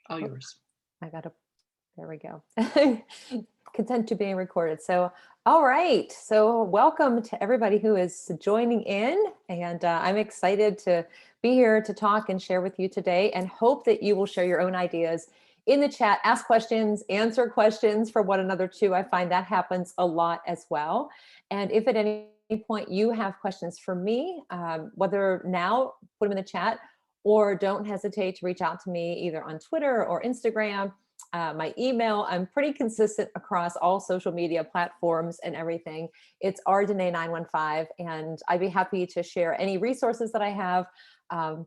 All Oh, yours. I got to, there we go. Consent to being recorded. So, all right. So welcome to everybody who is joining in. And I'm excited to be here to talk and share with you today, and hope that you will share your own ideas in the chat, ask questions, answer questions for one another too. I find that happens a lot as well. And if at any point you have questions for me, whether now, put them in the chat, or don't hesitate to reach out to me either on Twitter or Instagram. My email, I'm pretty consistent across all social media platforms and everything. It's rdene915, and I'd be happy to share any resources that I have,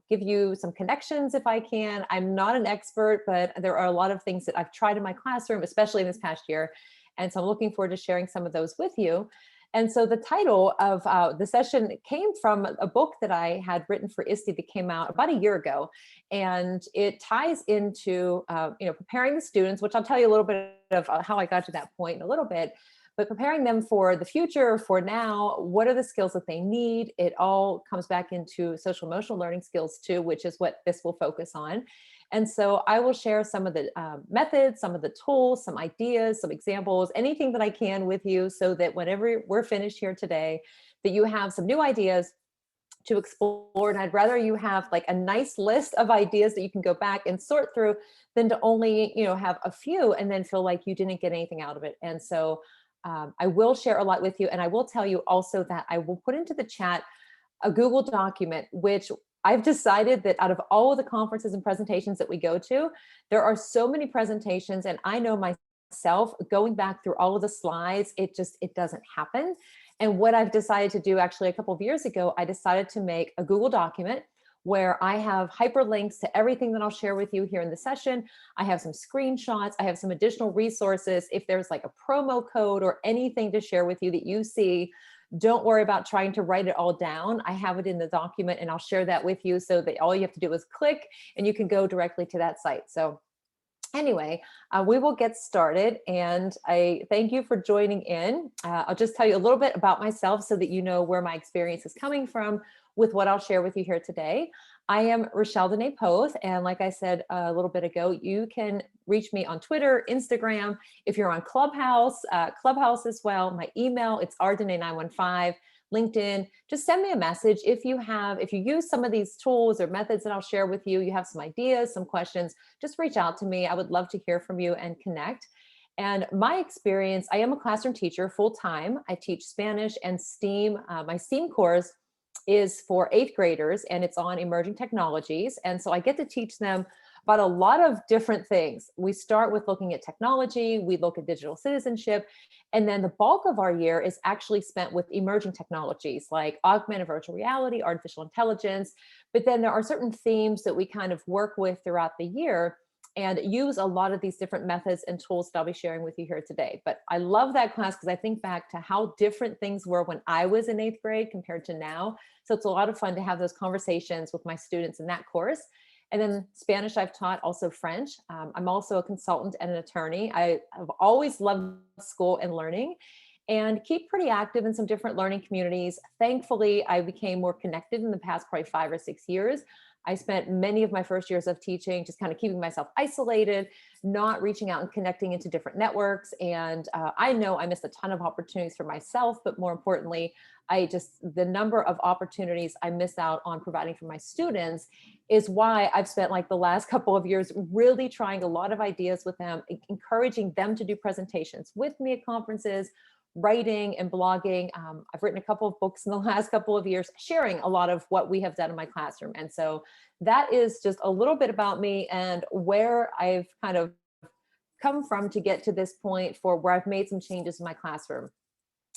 give you some connections if I can. I'm not an expert, but there are a lot of things that I've tried in my classroom, especially in this past year. And so I'm looking forward to sharing some of those with you. And so the title of the session came from a book that I had written for ISTE that came out about a year ago. And it ties into, preparing the students, which I'll tell you a little bit of how I got to that point in a little bit, but preparing them for the future, for now. What are the skills that they need? It all comes back into social emotional learning skills too, which is what this will focus on. And so I will share some of the methods, some of the tools, some ideas, some examples, anything that I can with you, so that whenever we're finished here today, that you have some new ideas to explore. And I'd rather you have like a nice list of ideas that you can go back and sort through, than to only, have a few and then feel like you didn't get anything out of it. And so I will share a lot with you. And I will tell you also that I will put into the chat a Google document, which I've decided that out of all of the conferences and presentations that we go to, there are so many presentations, and I know myself going back through all of the slides, it doesn't happen. And what I've decided to do, actually a couple of years ago, I decided to make a Google document where I have hyperlinks to everything that I'll share with you here in the session. I have some screenshots, I have some additional resources. If there's like a promo code or anything to share with you that you see, don't worry about trying to write it all down. I have it in the document, and I'll share that with you, so that all you have to do is click and you can go directly to that site. So anyway, we will get started, and I thank you for joining in. I'll just tell you a little bit about myself so that you know where my experience is coming from with what I'll share with you here today. I am Rachelle Dene Poth, and like I said a little bit ago, you can reach me on Twitter, Instagram. If you're on Clubhouse as well, my email, it's rdene915. LinkedIn, just send me a message. If you use some of these tools or methods that I'll share with you, you have some ideas, some questions, just reach out to me. I would love to hear from you and connect. And my experience, I am a classroom teacher full-time. I teach Spanish and STEAM. My STEAM course is for 8th graders, and it's on emerging technologies. And so I get to teach them about a lot of different things. We start with looking at technology, we look at digital citizenship, and then the bulk of our year is actually spent with emerging technologies like augmented virtual reality, artificial intelligence. But then there are certain themes that we kind of work with throughout the year and use a lot of these different methods and tools that I'll be sharing with you here today. But I love that class because I think back to how different things were when I was in 8th grade compared to now. So it's a lot of fun to have those conversations with my students in that course. And then Spanish I've taught, also French. I'm also a consultant and an attorney. I have always loved school and learning, and keep pretty active in some different learning communities. Thankfully, I became more connected in the past probably 5 or 6 years. I spent many of my first years of teaching just kind of keeping myself isolated, not reaching out and connecting into different networks. And I know I missed a ton of opportunities for myself, but more importantly, the number of opportunities I miss out on providing for my students is why I've spent like the last couple of years really trying a lot of ideas with them, encouraging them to do presentations with me at conferences, writing and blogging. I've written a couple of books in the last couple of years, sharing a lot of what we have done in my classroom. And so that is just a little bit about me and where I've kind of come from to get to this point, for where I've made some changes in my classroom.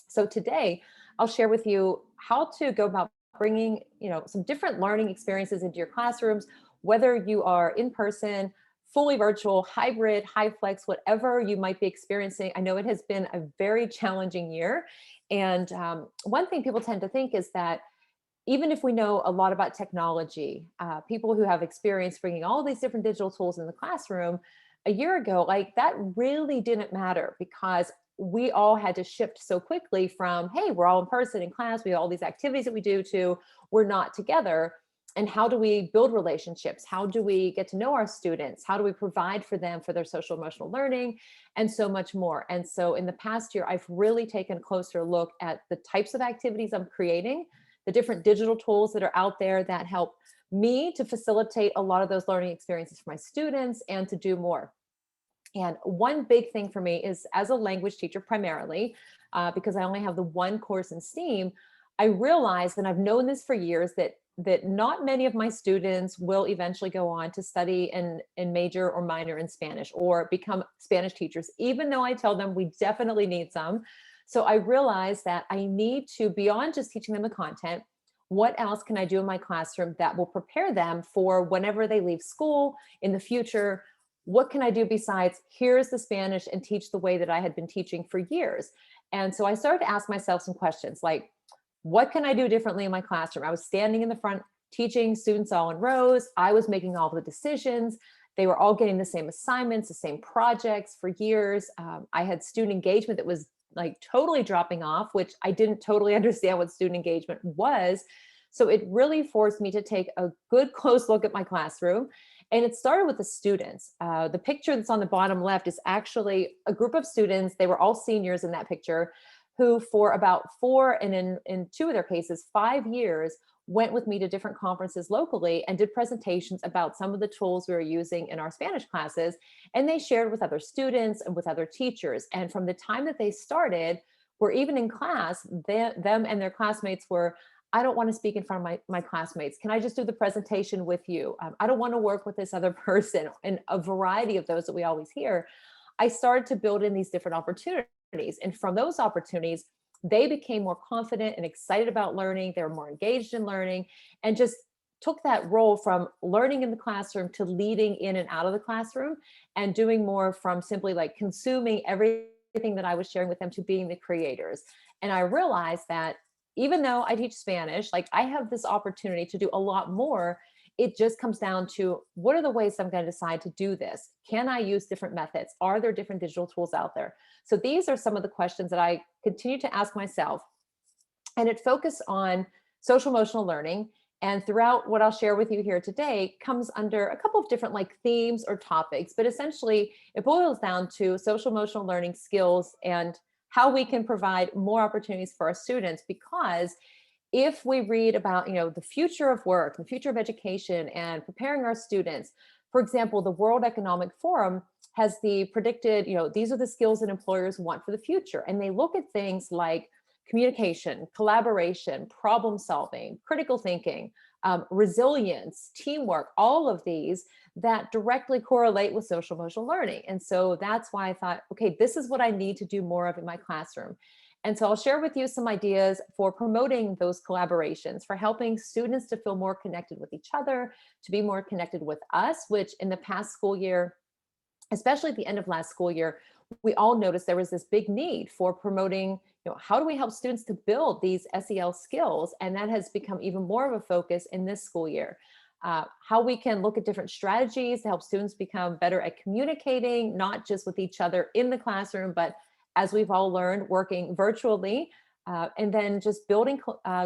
So today I'll share with you how to go about bringing, some different learning experiences into your classrooms, whether you are in person, fully virtual, hybrid, high flex, whatever you might be experiencing. I know it has been a very challenging year. And one thing people tend to think is that even if we know a lot about technology, people who have experience bringing all these different digital tools in the classroom, a year ago, like that really didn't matter, because we all had to shift so quickly from, hey, we're all in person in class, we have all these activities that we do, to we're not together. And how do we build relationships? How do we get to know our students? How do we provide for them for their social emotional learning, and so much more? And so in the past year, I've really taken a closer look at the types of activities I'm creating, the different digital tools that are out there that help me to facilitate a lot of those learning experiences for my students and to do more. And one big thing for me is, as a language teacher primarily, because I only have the one course in STEAM, I realized, and I've known this for years, that not many of my students will eventually go on to study in major or minor in Spanish or become Spanish teachers, even though I tell them we definitely need some. So I realized that I need to, beyond just teaching them the content, what else can I do in my classroom that will prepare them for whenever they leave school in the future? What can I do besides here's the Spanish and teach the way that I had been teaching for years? And so I started to ask myself some questions like, what can I do differently in my classroom? I was standing in the front teaching students all in rows. I was making all the decisions. They were all getting the same assignments, the same projects for years. I had student engagement that was like totally dropping off, which I didn't totally understand what student engagement was. So it really forced me to take a good close look at my classroom. And it started with the students. The picture that's on the bottom left is actually a group of students. They were all seniors in that picture, who for about 4, and in 2 of their cases, 5 years, went with me to different conferences locally and did presentations about some of the tools we were using in our Spanish classes. And they shared with other students and with other teachers. And from the time that they started, were even in class, them and their classmates were, I don't want to speak in front of my classmates. Can I just do the presentation with you? I don't want to work with this other person, and a variety of those that we always hear. I started to build in these different opportunities. And from those opportunities, they became more confident and excited about learning. They were more engaged in learning, and just took that role from learning in the classroom to leading in and out of the classroom, and doing more from simply like consuming everything that I was sharing with them to being the creators. And I realized that even though I teach Spanish, like I have this opportunity to do a lot more. It just comes down to, what are the ways I'm going to decide to do this? Can I use different methods? Are there different digital tools out there? So these are some of the questions that I continue to ask myself. And it focused on social emotional learning. And throughout what I'll share with you here today comes under a couple of different like themes or topics, but essentially it boils down to social emotional learning skills and how we can provide more opportunities for our students. Because if we read about, the future of work, the future of education, and preparing our students, for example, the World Economic Forum has the predicted, these are the skills that employers want for the future. And they look at things like communication, collaboration, problem solving, critical thinking, resilience, teamwork, all of these that directly correlate with social emotional learning. And so that's why I thought, okay, this is what I need to do more of in my classroom. And so I'll share with you some ideas for promoting those collaborations, for helping students to feel more connected with each other, to be more connected with us, which in the past school year, especially at the end of last school year, we all noticed there was this big need for promoting, how do we help students to build these SEL skills? And that has become even more of a focus in this school year. How we can look at different strategies to help students become better at communicating, not just with each other in the classroom, but as we've all learned, working virtually, and then just building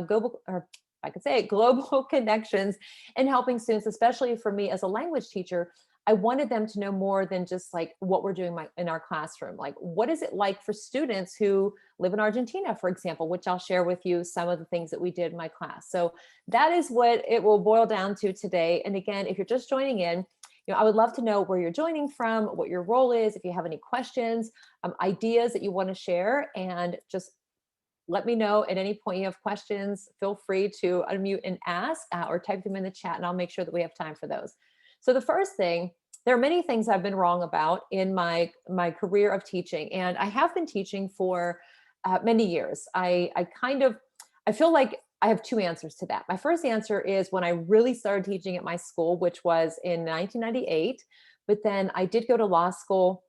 global, or I could say it, global connections, and helping students, especially for me as a language teacher. I wanted them to know more than just like what we're doing in our classroom. Like, what is it like for students who live in Argentina, for example, which I'll share with you some of the things that we did in my class. So that is what it will boil down to today. And again, if you're just joining in, I would love to know where you're joining from, what your role is, if you have any questions, ideas that you want to share, and just let me know at any point you have questions. Feel free to unmute and ask, or type them in the chat, and I'll make sure that we have time for those. So the first thing, there are many things I've been wrong about in my career of teaching, and I have been teaching for many years. I feel like I have 2 answers to that. My first answer is when I really started teaching at my school, which was in 1998, but then I did go to law school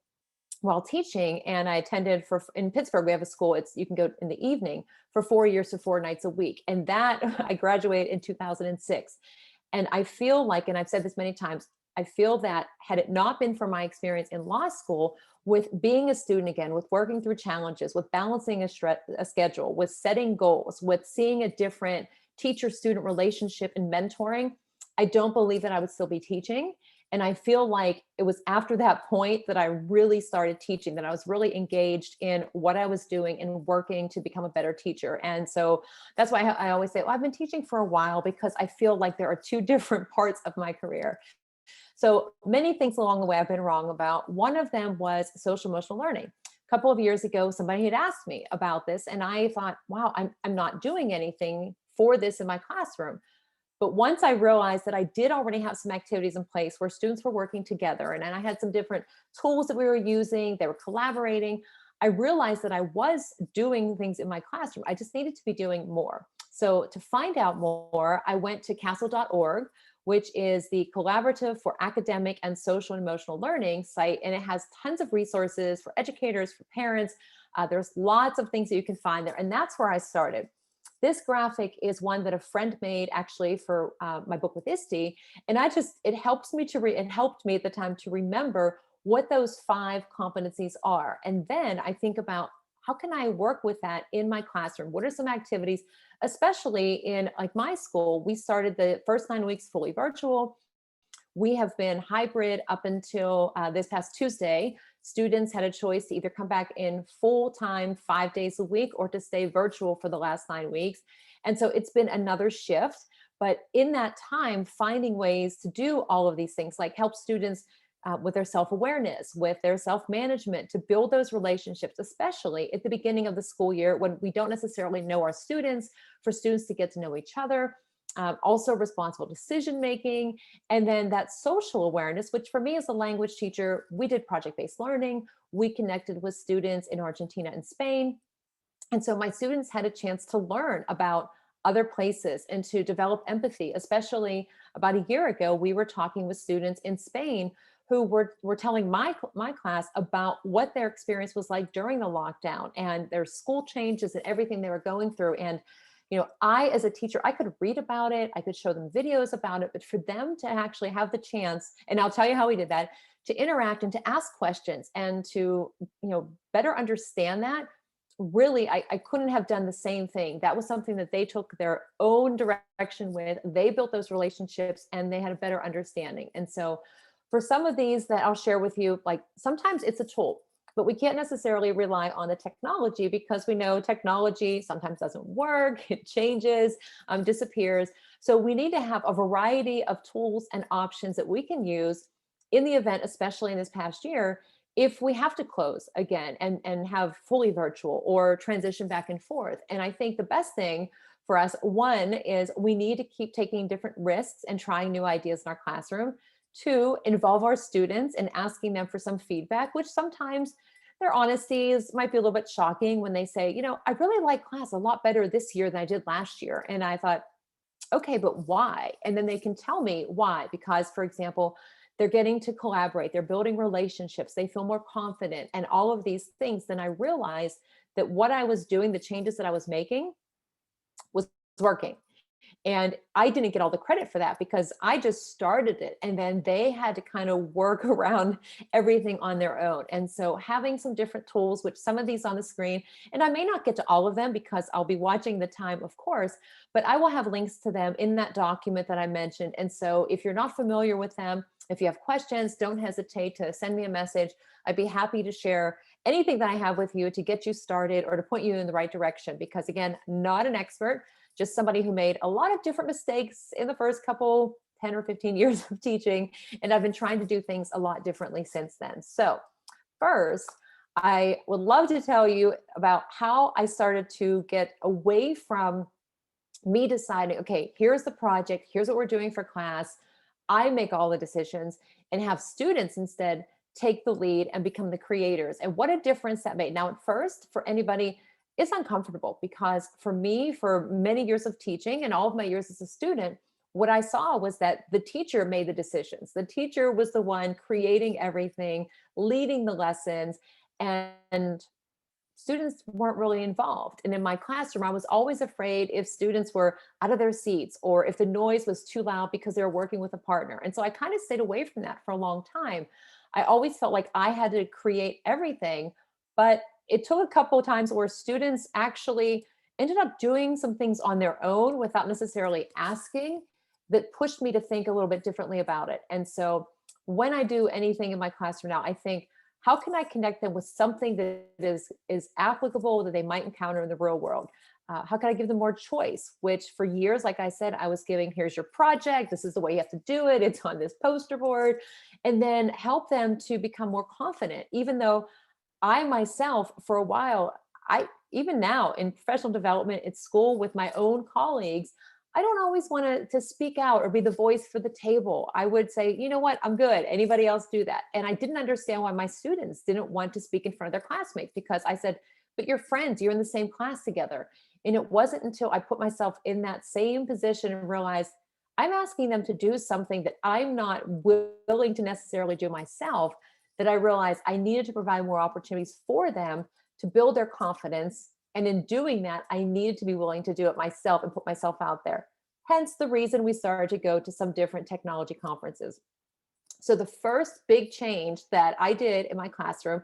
while teaching, and I attended in Pittsburgh, we have a school, you can go in the evening for 4 years to 4 nights a week. And that I graduated in 2006. And I feel like, and I've said this many times, I feel that had it not been for my experience in law school, with being a student again, with working through challenges, with balancing a schedule, with setting goals, with seeing a different teacher-student relationship and mentoring, I don't believe that I would still be teaching. And I feel like it was after that point that I really started teaching, that I was really engaged in what I was doing and working to become a better teacher. And so that's why I always say, well, I've been teaching for a while, because I feel like there are two different parts of my career. So many things along the way I've been wrong about. One of them was social emotional learning. A couple of years ago, somebody had asked me about this, and I thought, wow, I'm not doing anything for this in my classroom. But once I realized that I did already have some activities in place where students were working together, and I had some different tools that we were using, they were collaborating, I realized that I was doing things in my classroom. I just needed to be doing more. So to find out more, I went to castle.org, which is the Collaborative for Academic and Social and Emotional Learning site. And it has tons of resources for educators, for parents. There's lots of things that you can find there. And that's where I started. This graphic is one that a friend made actually for my book with ISTE. And it helps me it helped me at the time to remember what those 5 competencies are. And then I think about, how can I work with that in my classroom? What are some activities, especially in like my school? We started the first 9 weeks fully virtual. We have been hybrid up until this past Tuesday. Students had a choice to either come back in full time 5 days a week, or to stay virtual for the last 9 weeks. And so it's been another shift. But in that time, finding ways to do all of these things, like help students with their self-awareness, with their self-management, to build those relationships, especially at the beginning of the school year when we don't necessarily know our students, for students to get to know each other. Also responsible decision making, and then that social awareness, which for me as a language teacher, we did project-based learning. We connected with students in Argentina and Spain. And so my students had a chance to learn about other places and to develop empathy. Especially about a year ago, we were talking with students in Spain who were telling my class about what their experience was like during the lockdown and their school changes and everything they were going through. And I, as a teacher, I could read about it, I could show them videos about it, but for them to actually have the chance, and I'll tell you how we did that, to interact and to ask questions and to, better understand that, really, I couldn't have done the same thing. That was something that they took their own direction with. They built those relationships and they had a better understanding. And so for some of these that I'll share with you, like sometimes it's a tool, but we can't necessarily rely on the technology, because we know technology sometimes doesn't work, it changes, disappears. So we need to have a variety of tools and options that we can use in the event, especially in this past year, if we have to close again and have fully virtual or transition back and forth. And I think the best thing for us, one, is we need to keep taking different risks and trying new ideas in our classroom. 2, involve our students and asking them for some feedback, which sometimes their honesties might be a little bit shocking when they say, I really like class a lot better this year than I did last year. And I thought, okay, but why? And then they can tell me why. Because, for example, they're getting to collaborate, they're building relationships, they feel more confident, and all of these things. Then I realized that what I was doing, the changes that I was making, was working. And I didn't get all the credit for that because I just started it. And then they had to kind of work around everything on their own. And so having some different tools, which some of these on the screen, and I may not get to all of them because I'll be watching the time, of course, but I will have links to them in that document that I mentioned. And so if you're not familiar with them, if you have questions, don't hesitate to send me a message. I'd be happy to share anything that I have with you to get you started or to point you in the right direction. Because again, not an expert, just somebody who made a lot of different mistakes in the first couple 10 or 15 years of teaching. And I've been trying to do things a lot differently since then. So first, I would love to tell you about how I started to get away from me deciding, okay, here's the project, here's what we're doing for class. I make all the decisions, and have students instead take the lead and become the creators. And what a difference that made. Now, at first, for anybody, it's uncomfortable, because for me, for many years of teaching and all of my years as a student, what I saw was that the teacher made the decisions. The teacher was the one creating everything, leading the lessons, and students weren't really involved. And in my classroom, I was always afraid if students were out of their seats or if the noise was too loud because they were working with a partner. And so I kind of stayed away from that for a long time. I always felt like I had to create everything, but it took a couple of times where students actually ended up doing some things on their own without necessarily asking. that pushed me to think a little bit differently about it. And so when I do anything in my classroom now, I think, how can I connect them with something that is applicable that they might encounter in the real world? How can I give them more choice? Which for years, like I said, I was giving, here's your project. This is the way you have to do it. It's on this poster board. And then help them to become more confident, even though I myself, for a while, even now in professional development at school with my own colleagues, I don't always want to speak out or be the voice for the table. I would say, you know what, I'm good. Anybody else do that? And I didn't understand why my students didn't want to speak in front of their classmates, because I said, but you're friends, you're in the same class together. And it wasn't until I put myself in that same position and realized I'm asking them to do something that I'm not willing to necessarily do myself, that I realized I needed to provide more opportunities for them to build their confidence. And in doing that, I needed to be willing to do it myself and put myself out there. Hence the reason we started to go to some different technology conferences. So the first big change that I did in my classroom,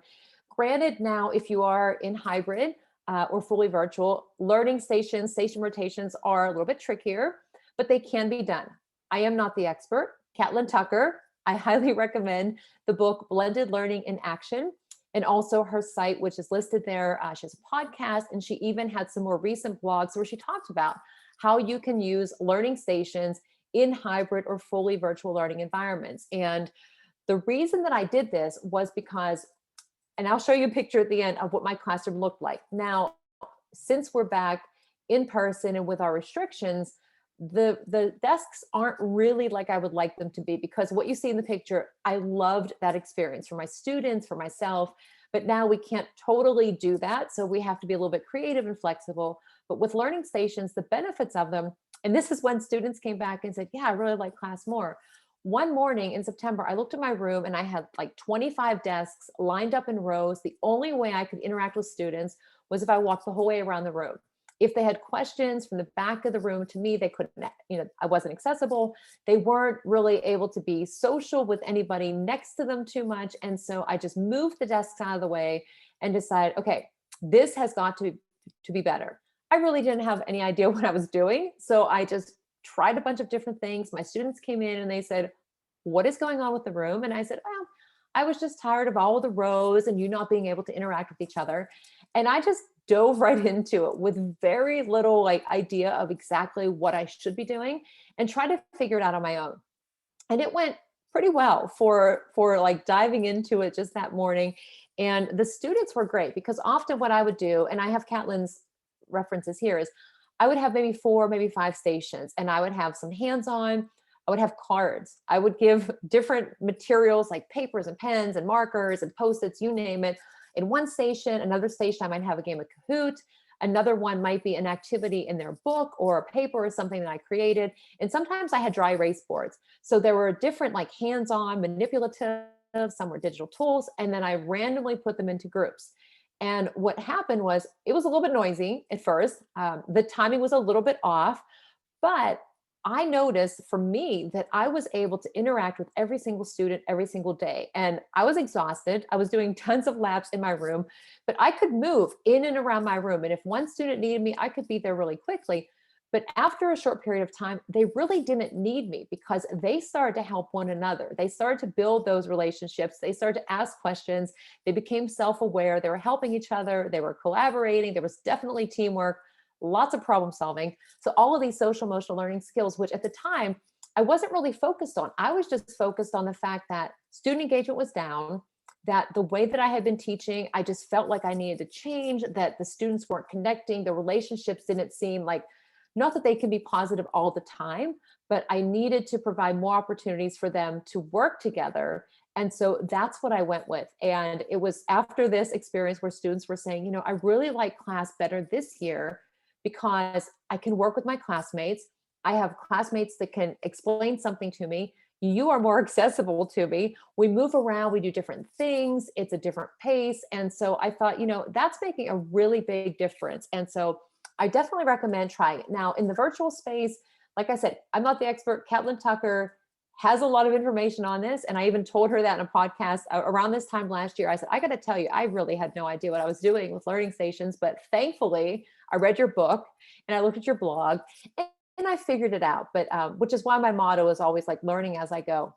granted now, if you are in hybrid or fully virtual, learning stations, station rotations are a little bit trickier, but they can be done. I am not the expert. Catlin Tucker, I highly recommend the book Blended Learning in Action, and also her site, which is listed there. She has a podcast, and she even had some more recent blogs where she talked about how you can use learning stations in hybrid or fully virtual learning environments. And the reason that I did this was because, and I'll show you a picture at the end of what my classroom looked like. Now, since we're back in person and with our restrictions, the desks aren't really like I would like them to be, because what you see in the picture, I loved that experience for my students, for myself, but now we can't totally do that. So we have to be a little bit creative and flexible. But with learning stations, the benefits of them, and this is when students came back and said, yeah, I really like class more. One morning in September, I looked at my room and I had like 25 desks lined up in rows. The only way I could interact with students was if I walked the whole way around the room. If they had questions from the back of the room to me, they couldn't, I wasn't accessible. They weren't really able to be social with anybody next to them too much. And so I just moved the desks out of the way and decided, okay, this has got to be better. I really didn't have any idea what I was doing. So I just tried a bunch of different things. My students came in and they said, what is going on with the room? And I said, well, I was just tired of all of the rows and you not being able to interact with each other. And I just dove right into it with very little idea of exactly what I should be doing, and try to figure it out on my own. And it went pretty well for like diving into it just that morning. And the students were great, because often what I would do, and I have Catlin's references here, is I would have maybe 4, maybe 5 stations, and I would have some hands-on. I would have cards. I would give different materials like papers and pens and markers and Post-its, you name it. In one station, another station, I might have a game of Kahoot. Another one might be an activity in their book or a paper or something that I created. And sometimes I had dry erase boards. So there were different hands-on, manipulative, some were digital tools. And then I randomly put them into groups. And what happened was, it was a little bit noisy at first. The timing was a little bit off, but I noticed for me that I was able to interact with every single student every single day. And I was exhausted. I was doing tons of laps in my room, but I could move in and around my room. And if one student needed me, I could be there really quickly. But after a short period of time, they really didn't need me, because they started to help one another. They started to build those relationships. They started to ask questions. They became self-aware. They were helping each other. They were collaborating. There was definitely teamwork, lots of problem solving. So all of these social emotional learning skills, which at the time I wasn't really focused on. I was just focused on the fact that student engagement was down, that the way that I had been teaching, I just felt like I needed to change, that the students weren't connecting, the relationships didn't seem like, not that they can be positive all the time, but I needed to provide more opportunities for them to work together. And so that's what I went with. And it was after this experience where students were saying, I really like class better this year, because I can work with my classmates. I have classmates that can explain something to me. You are more accessible to me. We move around, we do different things. It's a different pace. And so I thought, that's making a really big difference. And so I definitely recommend trying it. Now, in the virtual space, like I said, I'm not the expert. Catlin Tucker has a lot of information on this. And I even told her that in a podcast around this time last year. I said, I got to tell you, I really had no idea what I was doing with learning stations, but thankfully I read your book and I looked at your blog. and I figured it out, but which is why my motto is always like learning as I go.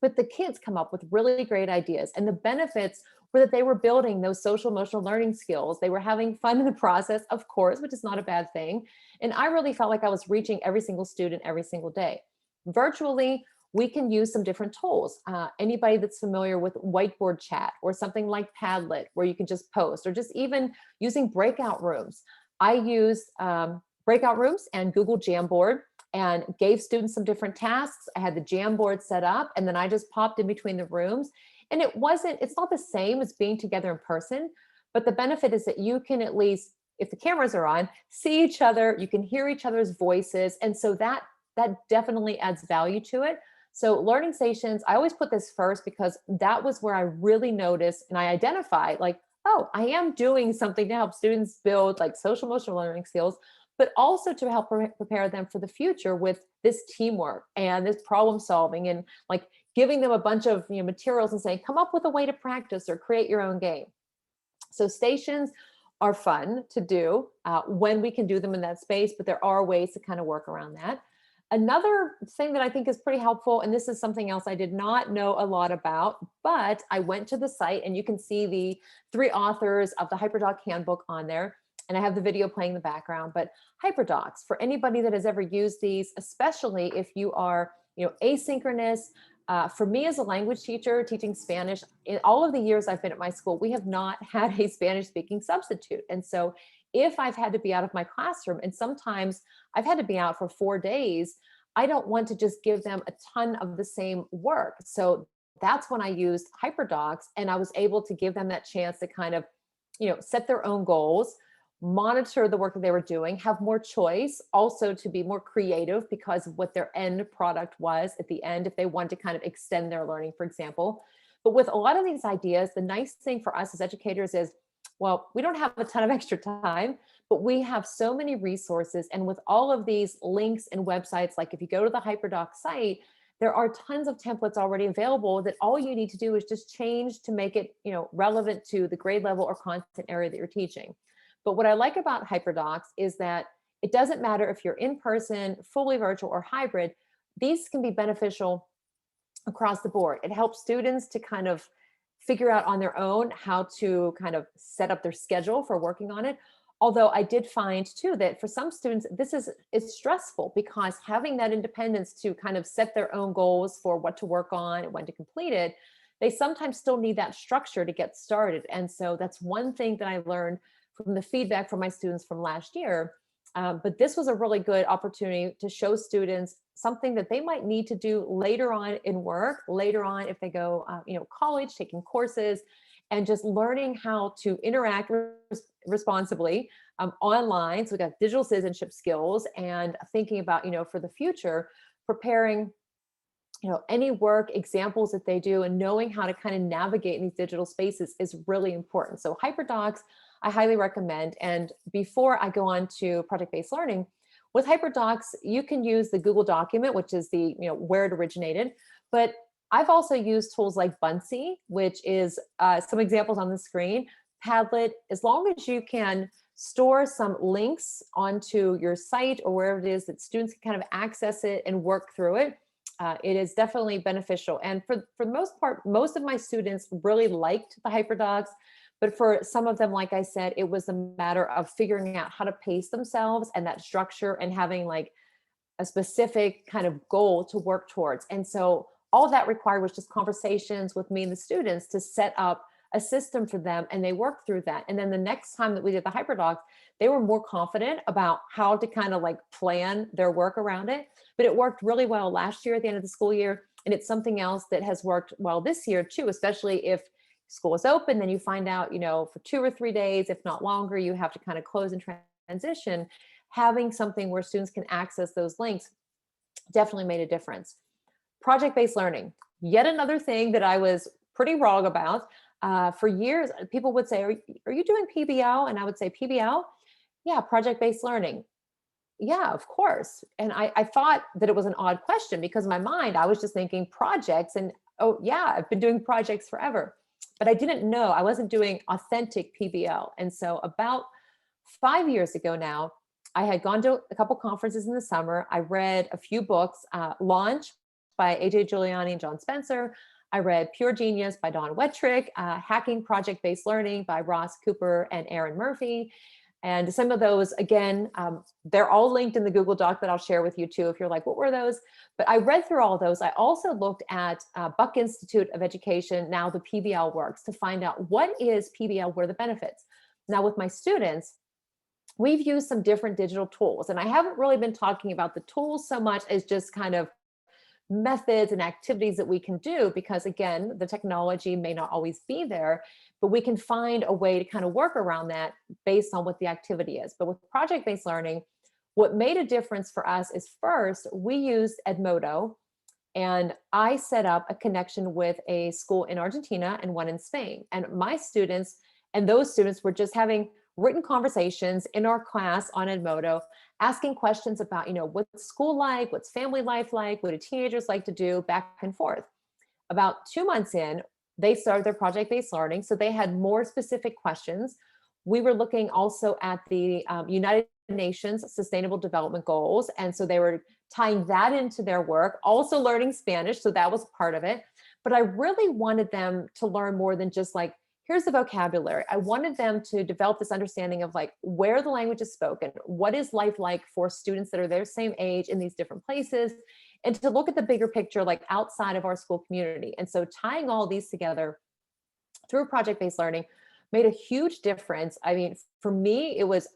But the kids come up with really great ideas, and the benefits were that they were building those social emotional learning skills. They were having fun in the process, of course, which is not a bad thing. And I really felt like I was reaching every single student every single day. Virtually, we can use some different tools. Anybody that's familiar with whiteboard chat or something like Padlet, where you can just post, or just even using breakout rooms. I used breakout rooms and Google Jamboard and gave students some different tasks. I had the Jamboard set up, and then I just popped in between the rooms. And it's not the same as being together in person, but the benefit is that you can at least, if the cameras are on, see each other, you can hear each other's voices. And so that definitely adds value to it. So learning stations, I always put this first because that was where I really noticed and I identified like, oh, I am doing something to help students build like social emotional learning skills, but also to help prepare them for the future with this teamwork and this problem solving, and like giving them a bunch of materials and saying, come up with a way to practice or create your own game. So stations are fun to do when we can do them in that space, but there are ways to kind of work around that. Another thing that I think is pretty helpful, and this is something else I did not know a lot about, but I went to the site and you can see the 3 authors of the HyperDoc handbook on there. And I have the video playing in the background, but HyperDocs, for anybody that has ever used these, especially if you are asynchronous. For me as a language teacher teaching Spanish, in all of the years I've been at my school, we have not had a Spanish speaking substitute. And so if I've had to be out of my classroom, and sometimes I've had to be out for 4 days, I don't want to just give them a ton of the same work. So that's when I used HyperDocs, and I was able to give them that chance to kind of, set their own goals, monitor the work that they were doing, have more choice, also to be more creative because of what their end product was at the end, if they want to kind of extend their learning, for example. But with a lot of these ideas, the nice thing for us as educators is, well, we don't have a ton of extra time, but we have so many resources. And with all of these links and websites, like if you go to the HyperDoc site, there are tons of templates already available that all you need to do is just change to make it, relevant to the grade level or content area that you're teaching. But what I like about HyperDocs is that it doesn't matter if you're in person, fully virtual, or hybrid. These can be beneficial across the board. It helps students to kind of figure out on their own how to kind of set up their schedule for working on it. Although I did find too that for some students, it's stressful because having that independence to kind of set their own goals for what to work on and when to complete it, they sometimes still need that structure to get started. And so that's one thing that I learned from the feedback from my students from last year. But this was a really good opportunity to show students something that they might need to do later on in work, later on if they go, college, taking courses, and just learning how to interact responsibly online. So we got digital citizenship skills and thinking about, for the future, preparing, any work examples that they do and knowing how to kind of navigate in these digital spaces is really important. So HyperDocs, I highly recommend. And before I go on to project-based learning, with HyperDocs, you can use the Google document, which is the, where it originated. But I've also used tools like Buncee, which is some examples on the screen. Padlet, as long as you can store some links onto your site or wherever it is that students can kind of access it and work through it, it is definitely beneficial. And for the most part, most of my students really liked the HyperDocs. But for some of them, like I said, it was a matter of figuring out how to pace themselves and that structure and having like a specific kind of goal to work towards. And so all that required was just conversations with me and the students to set up a system for them, and they worked through that. And then the next time that we did the HyperDocs, they were more confident about how to kind of like plan their work around it. But it worked really well last year at the end of the school year. And it's something else that has worked well this year too, especially if school is open, then you find out, for 2 or 3 days, if not longer, you have to kind of close and transition. Having something where students can access those links definitely made a difference. Project-based learning, yet another thing that I was pretty wrong about. For years, people would say, are you doing PBL? And I would say, PBL? Yeah, project-based learning. Yeah, of course. And I thought that it was an odd question because in my mind, I was just thinking projects and, oh yeah, I've been doing projects forever. But I didn't know I wasn't doing authentic PBL. And so about 5 years ago now, I had gone to a couple conferences in the summer. I read a few books, Launch by AJ Giuliani and John Spencer. I read Pure Genius by Don Wettrick, Hacking Project-Based Learning by Ross Cooper and Aaron Murphy. And some of those, again, they're all linked in the Google Doc that I'll share with you too, if you're like, what were those? But I read through all of those. I also looked at Buck Institute of Education, now the PBL works, to find out what is PBL, what are the benefits. Now with my students, we've used some different digital tools, and I haven't really been talking about the tools so much as just kind of methods and activities that we can do, because again, the technology may not always be there, but we can find a way to kind of work around that based on what the activity is. But with project-based learning, what made a difference for us is, first, we used Edmodo, and I set up a connection with a school in Argentina and one in Spain. And my students and those students were just having written conversations in our class on Edmodo, asking questions about, what's school like, what's family life like, what do teenagers like to do, back and forth. About 2 months in, they started their project-based learning, so they had more specific questions. We were looking also at the United Nations Sustainable Development Goals, and so they were tying that into their work, also learning Spanish, so that was part of it. But I really wanted them to learn more than just like, here's the vocabulary. I wanted them to develop this understanding of like where the language is spoken, what is life like for students that are their same age in these different places, and to look at the bigger picture, like outside of our school community. And so tying all these together through project-based learning made a huge difference. I mean, for me, it was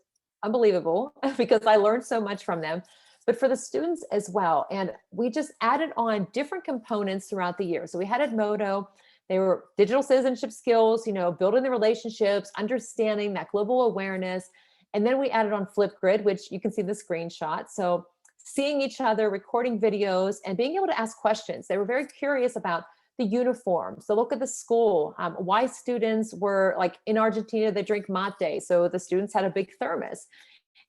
unbelievable because I learned so much from them, but for the students as well. And we just added on different components throughout the year. So we had Edmodo. They were digital citizenship skills, building the relationships, understanding that global awareness. And then we added on Flipgrid, which you can see the screenshot. So seeing each other, recording videos, and being able to ask questions. They were very curious about the uniforms. So look at the school, why students were like in Argentina, they drink mate. So the students had a big thermos.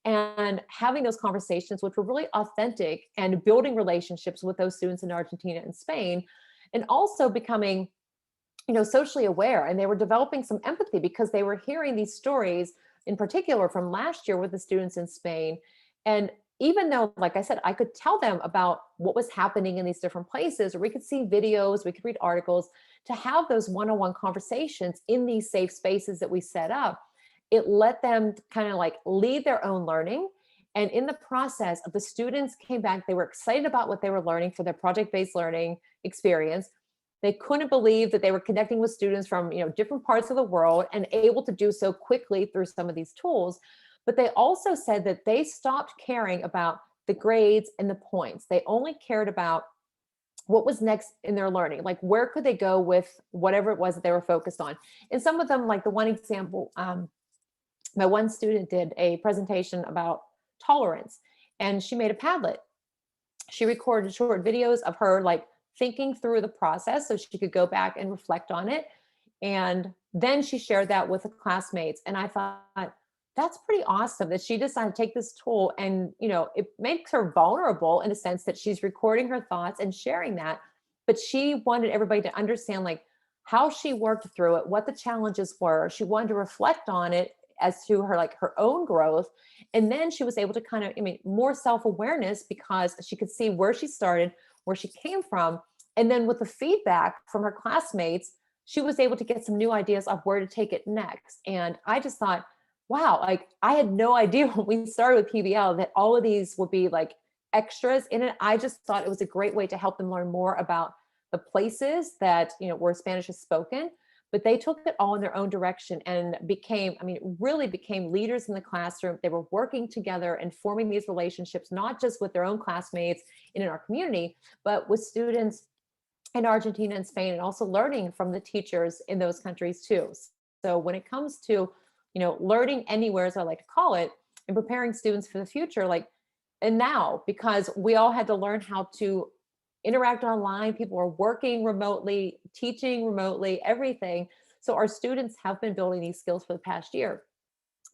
And having those conversations, which were really authentic, and building relationships with those students in Argentina and Spain, and also becoming socially aware. And they were developing some empathy because they were hearing these stories, in particular from last year with the students in Spain. And even though, like I said, I could tell them about what was happening in these different places, or we could see videos, we could read articles, to have those one-on-one conversations in these safe spaces that we set up, it let them kind of like lead their own learning. And in the process, the students came back, they were excited about what they were learning for their project-based learning experience. They couldn't believe that they were connecting with students from different parts of the world and able to do so quickly through some of these tools. But they also said that they stopped caring about the grades and the points. They only cared about what was next in their learning, like where could they go with whatever it was that they were focused on. And some of them, like the one example, my one student did a presentation about tolerance, and she made a Padlet. She recorded short videos of her like thinking through the process so she could go back and reflect on it. And then she shared that with the classmates. And I thought, that's pretty awesome that she decided to take this tool, and it makes her vulnerable in a sense that she's recording her thoughts and sharing that. But she wanted everybody to understand like how she worked through it, what the challenges were. She wanted to reflect on it as to her own growth. And then she was able to kind of, more self-awareness, because she could see where she started, where she came from. And then with the feedback from her classmates, she was able to get some new ideas of where to take it next. And I just thought, wow, like I had no idea when we started with PBL that all of these would be like extras in it. I just thought it was a great way to help them learn more about the places that, where Spanish is spoken, but they took it all in their own direction and became, really became leaders in the classroom. They were working together and forming these relationships, not just with their own classmates in our community, but with students in Argentina and Spain, and also learning from the teachers in those countries too. So when it comes to, learning anywhere, as I like to call it, and preparing students for the future, and now, because we all had to learn how to interact online, people are working remotely, teaching remotely, everything. So our students have been building these skills for the past year.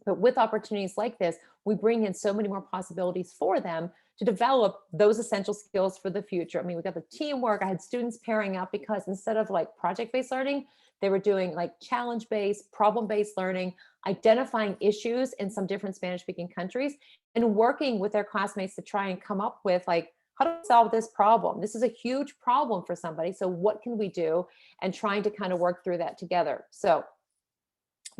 But with opportunities like this, we bring in so many more possibilities for them to develop those essential skills for the future. We got the teamwork. I had students pairing up because instead of like project-based learning, they were doing like challenge-based, problem-based learning. identifying issues in some different Spanish speaking countries and working with their classmates to try and come up with like, how do we solve this problem? This is a huge problem for somebody. So what can we do? And trying to kind of work through that together. So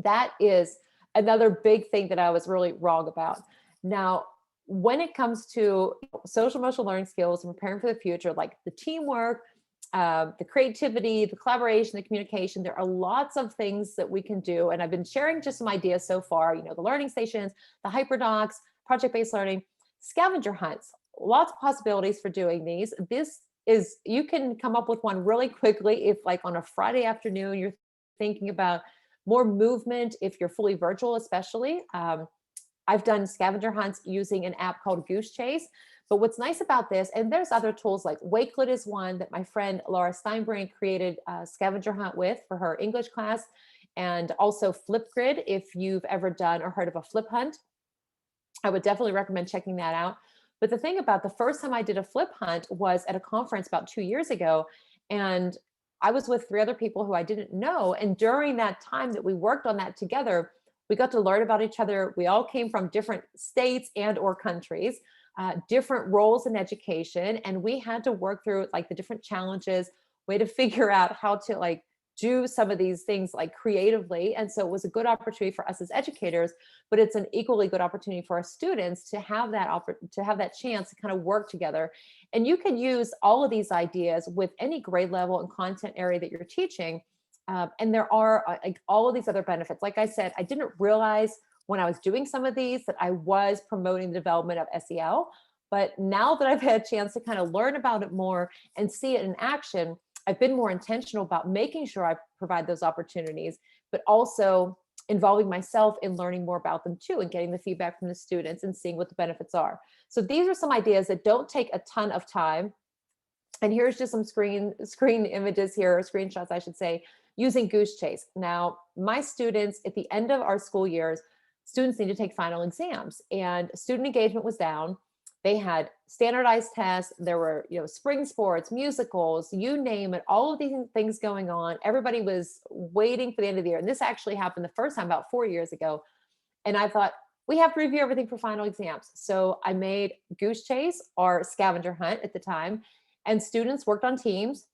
that is another big thing that I was really wrong about. Now, when it comes to social emotional learning skills and preparing for the future, like the teamwork, the creativity, the collaboration, the communication, there are lots of things that we can do. And I've been sharing just some ideas so far, the learning stations, the hyperdocs, project-based learning, scavenger hunts, lots of possibilities for doing these. You can come up with one really quickly if like on a Friday afternoon, you're thinking about more movement, if you're fully virtual, especially. I've done scavenger hunts using an app called Goose Chase. But what's nice about this, and there's other tools like Wakelet is one that my friend Laura Steinbrink created a scavenger hunt with for her English class, and also Flipgrid, if you've ever done or heard of a flip hunt. I would definitely recommend checking that out. But the thing about the first time I did a flip hunt was at a conference about 2 years ago, and I was with 3 other people who I didn't know. And during that time that we worked on that together, we got to learn about each other. We all came from different states and or countries, different roles in education. And we had to work through like the different challenges, way to figure out how to like do some of these things like creatively. And so it was a good opportunity for us as educators, but it's an equally good opportunity for our students to have that chance to kind of work together. And you can use all of these ideas with any grade level and content area that you're teaching. And there are like all of these other benefits. Like I said, I didn't realize when I was doing some of these that I was promoting the development of SEL. But now that I've had a chance to kind of learn about it more and see it in action, I've been more intentional about making sure I provide those opportunities, but also involving myself in learning more about them too, and getting the feedback from the students and seeing what the benefits are. So these are some ideas that don't take a ton of time. And here's just some screen images here, or screenshots, I should say, using Goose Chase. Now, my students at the end of our school years, students need to take final exams, and student engagement was down. They had standardized tests. There were, spring sports, musicals, you name it, all of these things going on. Everybody was waiting for the end of the year. And this actually happened the first time about 4 years ago. And I thought, we have to review everything for final exams. So I made Goose Chase, our scavenger hunt at the time, and students worked on teams.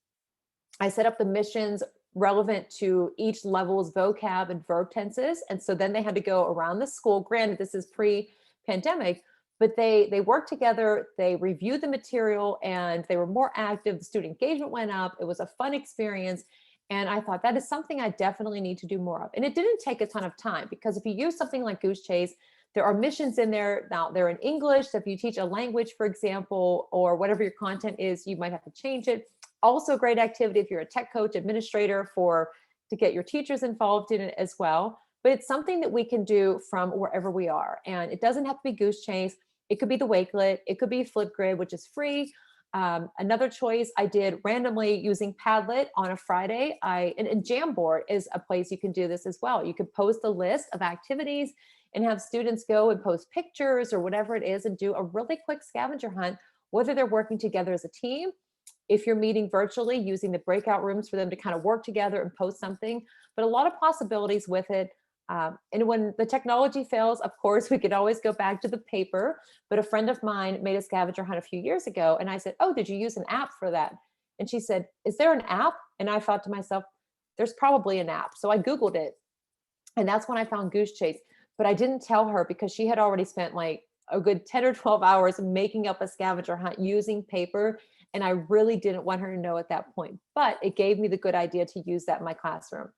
I set up the missions relevant to each level's vocab and verb tenses. And so then they had to go around the school. Granted, this is pre-pandemic, but they worked together, they reviewed the material, and they were more active. The student engagement went up. It was a fun experience. And I thought that is something I definitely need to do more of. And it didn't take a ton of time, because if you use something like Goose Chase, there are missions in there. Now they're in English. So if you teach a language, for example, or whatever your content is, you might have to change it. Also a great activity if you're a tech coach, administrator, to get your teachers involved in it as well. But it's something that we can do from wherever we are. And it doesn't have to be Goose Chase. It could be the Wakelet. It could be Flipgrid, which is free. Another choice I did randomly using Padlet on a Friday. And Jamboard is a place you can do this as well. You could post a list of activities and have students go and post pictures or whatever it is and do a really quick scavenger hunt, whether they're working together as a team, if you're meeting virtually, using the breakout rooms for them to kind of work together and post something, but a lot of possibilities with it. And when the technology fails, of course, we could always go back to the paper. But a friend of mine made a scavenger hunt a few years ago. And I said, oh, did you use an app for that? And she said, is there an app? And I thought to myself, there's probably an app. So I Googled it. And that's when I found Goose Chase. But I didn't tell her, because she had already spent like a good 10 or 12 hours making up a scavenger hunt using paper. And I really didn't want her to know at that point. But it gave me the good idea to use that in my classroom.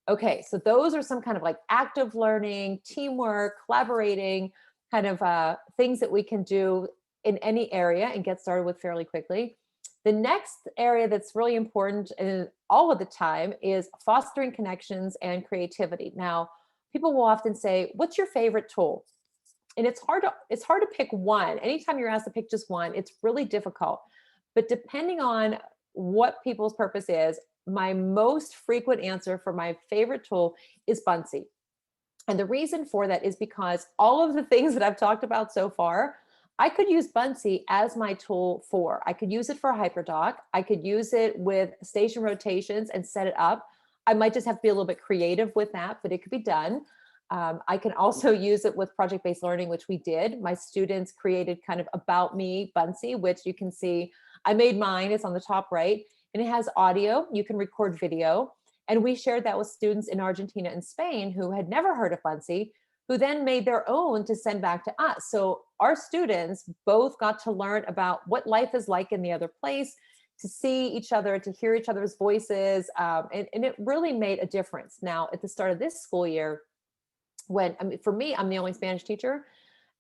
Okay, so those are some kind of like active learning, teamwork, collaborating, kind of things that we can do in any area and get started with fairly quickly. The next area that's really important all of the time is fostering connections and creativity. Now, people will often say, what's your favorite tool? And it's hard to pick one. Anytime you're asked to pick just one, it's really difficult. But depending on what people's purpose is, my most frequent answer for my favorite tool is Buncee. And the reason for that is because all of the things that I've talked about so far, I could use Buncee as my tool for. I could use it for a hyperdoc. I could use it with station rotations and set it up. I might just have to be a little bit creative with that, but it could be done. I can also use it with project-based learning, which we did. My students created kind of about me Buncee, which you can see. I made mine, it's on the top right, and it has audio. You can record video. And we shared that with students in Argentina and Spain who had never heard of Buncee, who then made their own to send back to us. So our students both got to learn about what life is like in the other place, to see each other, to hear each other's voices. And it really made a difference. Now, at the start of this school year, for me, I'm the only Spanish teacher,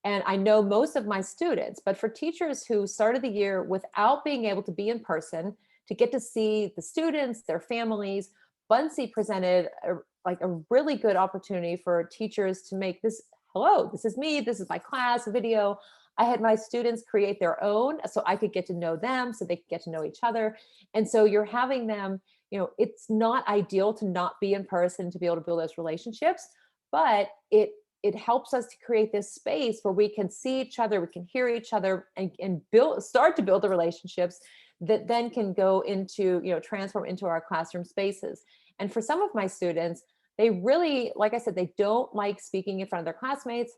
and I know most of my students, but for teachers who started the year without being able to be in person, to get to see the students, their families, Buncee presented a really good opportunity for teachers to make this, hello, this is me, this is my class video. I had my students create their own so I could get to know them, so they could get to know each other. And so you're having them, it's not ideal to not be in person to be able to build those relationships, but it helps us to create this space where we can see each other, we can hear each other, and start to build the relationships that then can go into, transform into our classroom spaces. And for some of my students, they really, like I said, they don't like speaking in front of their classmates.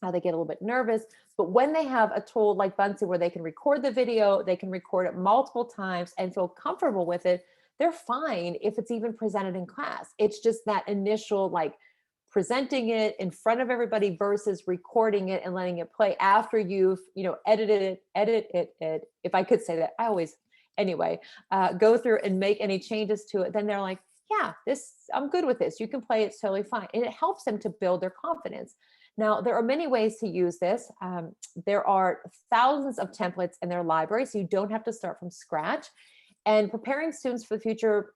They get a little bit nervous, but when they have a tool like Buncee where they can record the video, they can record it multiple times and feel comfortable with it, they're fine if it's even presented in class. It's just that initial presenting it in front of everybody versus recording it and letting it play after you've, edited it. If I could say that, go through and make any changes to it. Then they're like, yeah, I'm good with this. You can play, it's totally fine. And it helps them to build their confidence. Now, there are many ways to use this. There are thousands of templates in their library, so you don't have to start from scratch. And preparing students for the future,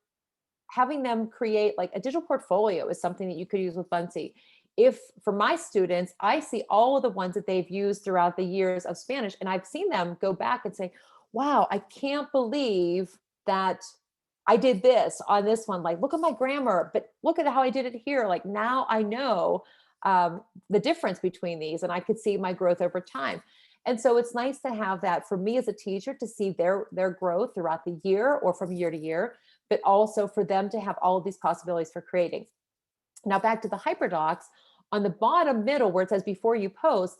having them create a digital portfolio is something that you could use with Buncee. If for my students, I see all of the ones that they've used throughout the years of Spanish, and I've seen them go back and say, wow, I can't believe that I did this on this one. Look at my grammar, but look at how I did it here. Now I know the difference between these, and I could see my growth over time. And so it's nice to have that for me as a teacher to see their growth throughout the year or from year to year, but also for them to have all of these possibilities for creating. Now back to the hyperdocs, on the bottom middle where it says before you post,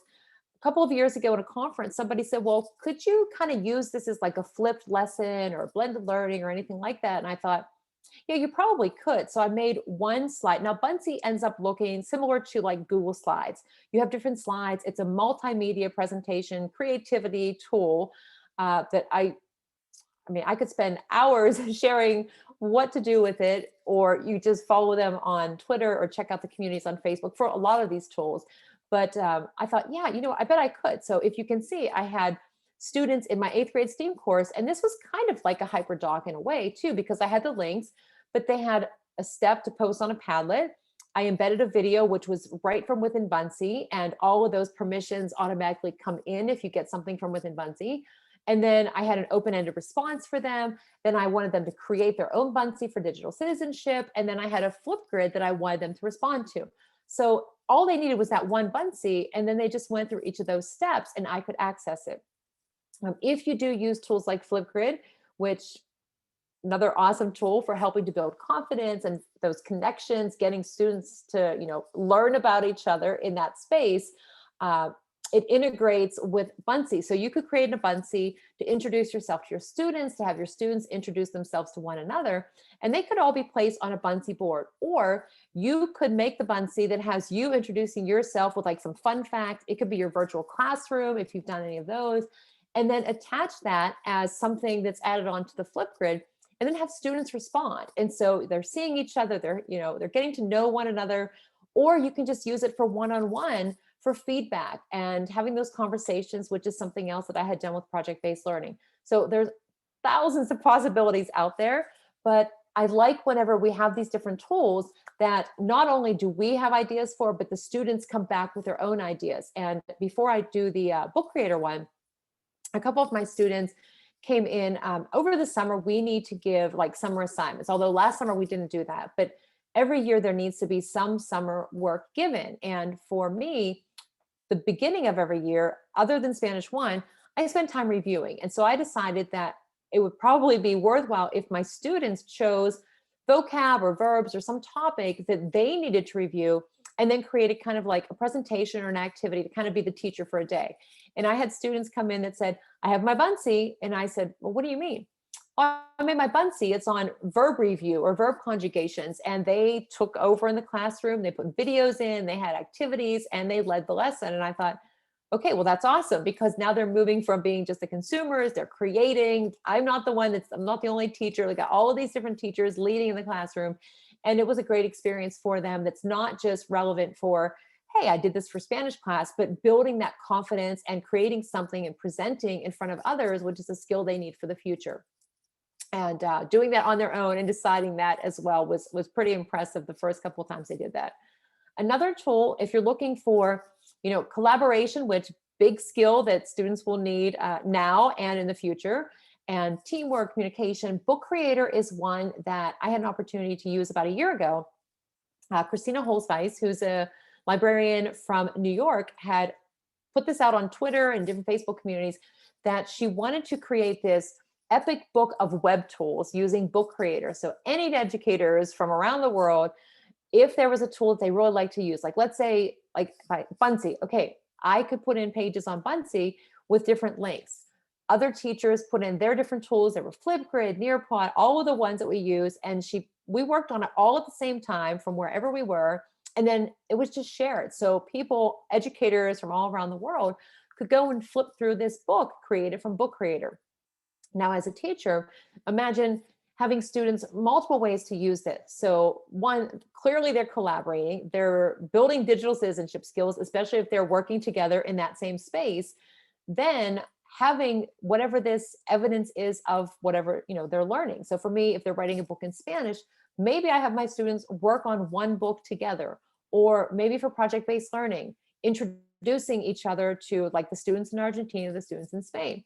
a couple of years ago at a conference, somebody said, well, could you kind of use this as a flipped lesson or blended learning or anything like that? And I thought, yeah, you probably could. So I made one slide. Now Buncee ends up looking similar to Google Slides. You have different slides. It's a multimedia presentation creativity tool that I could spend hours sharing what to do with it, or you just follow them on Twitter or check out the communities on Facebook for a lot of these tools. But I thought, yeah, I bet I could. So if you can see, I had students in my 8th grade STEAM course, and this was kind of like a hyperdoc in a way too, because I had the links, but they had a step to post on a Padlet. I embedded a video, which was right from within Buncee, and all of those permissions automatically come in if you get something from within Buncee. And then I had an open-ended response for them. Then I wanted them to create their own Buncee for digital citizenship. And then I had a Flipgrid that I wanted them to respond to. So all they needed was that one Buncee, and then they just went through each of those steps and I could access it. If you do use tools like Flipgrid, which another awesome tool for helping to build confidence and those connections, getting students to learn about each other in that space, it integrates with Buncee. So you could create a Buncee to introduce yourself to your students, to have your students introduce themselves to one another, and they could all be placed on a Buncee board. Or you could make the Buncee that has you introducing yourself with some fun facts. It could be your virtual classroom if you've done any of those, and then attach that as something that's added onto the Flipgrid, and then have students respond. And so they're seeing each other, they're getting to know one another, or you can just use it for one-on-one for feedback and having those conversations, which is something else that I had done with project-based learning. So there's thousands of possibilities out there, but I like whenever we have these different tools that not only do we have ideas for, but the students come back with their own ideas. And before I do the book creator one, a couple of my students came in over the summer. We need to give summer assignments, although last summer we didn't do that, but every year there needs to be some summer work given. And for me, the beginning of every year, other than Spanish 1, I spend time reviewing. And so I decided that it would probably be worthwhile if my students chose vocab or verbs or some topic that they needed to review, and then created kind of like a presentation or an activity to kind of be the teacher for a day. And I had students come in that said, I have my Buncee. And I said, well, what do you mean? "Oh, I made my Buncee. It's on verb review or verb conjugations." And they took over in the classroom. They put videos in, they had activities, and they led the lesson. And I thought, okay, well, that's awesome, because now they're moving from being just the consumers, they're creating. I'm not the only teacher. They got all of these different teachers leading in the classroom. And it was a great experience for them that's not just relevant for, hey, I did this for Spanish class, but building that confidence and creating something and presenting in front of others, which is a skill they need for the future. And doing that on their own and deciding that as well was pretty impressive the first couple of times they did that. Another tool, if you're looking for, collaboration, which big skill that students will need now and in the future, and teamwork, communication, Book Creator is one that I had an opportunity to use about a year ago. Christina Holzweiss, who's a librarian from New York, had put this out on Twitter and different Facebook communities that she wanted to create this epic book of web tools using Book Creator. So any educators from around the world, if there was a tool that they really like to use, like let's say like Buncee, okay, I could put in pages on Buncee with different links. Other teachers put in their different tools. There were Flipgrid, Nearpod, all of the ones that we use. And we worked on it all at the same time from wherever we were. And then it was just shared. So people, educators from all around the world could go and flip through this book created from Book Creator. Now, as a teacher, imagine having students multiple ways to use this. So one, clearly they're collaborating, they're building digital citizenship skills, especially if they're working together in that same space. Then having whatever this evidence is of whatever they're learning. So for me, if they're writing a book in Spanish, maybe I have my students work on one book together, or maybe for project-based learning, introducing each other to like the students in Argentina, the students in Spain.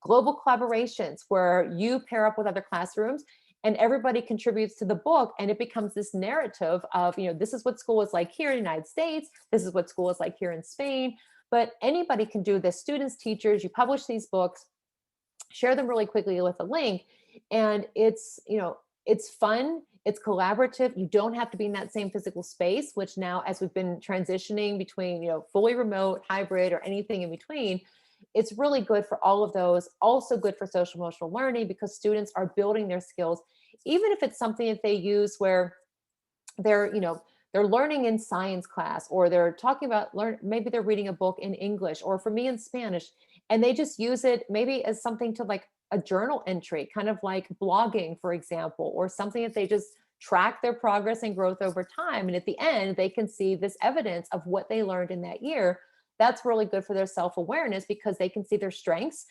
Global collaborations where you pair up with other classrooms and everybody contributes to the book, and it becomes this narrative of, this is what school is like here in the United States, this is what school is like here in Spain. But anybody can do this, students, teachers. You publish these books, share them really quickly with a link, and it's fun, it's collaborative. You don't have to be in that same physical space, which now, as we've been transitioning between fully remote, hybrid, or anything in between, it's really good for all of those. Also good for social emotional learning, because students are building their skills, even if it's something that they use where they're learning in science class, or they're talking about maybe they're reading a book in English, or for me in Spanish, and they just use it maybe as something to like a journal entry, kind of like blogging, for example, or something that they just track their progress and growth over time. And at the end, they can see this evidence of what they learned in that year. That's really good for their self-awareness, because they can see their strengths.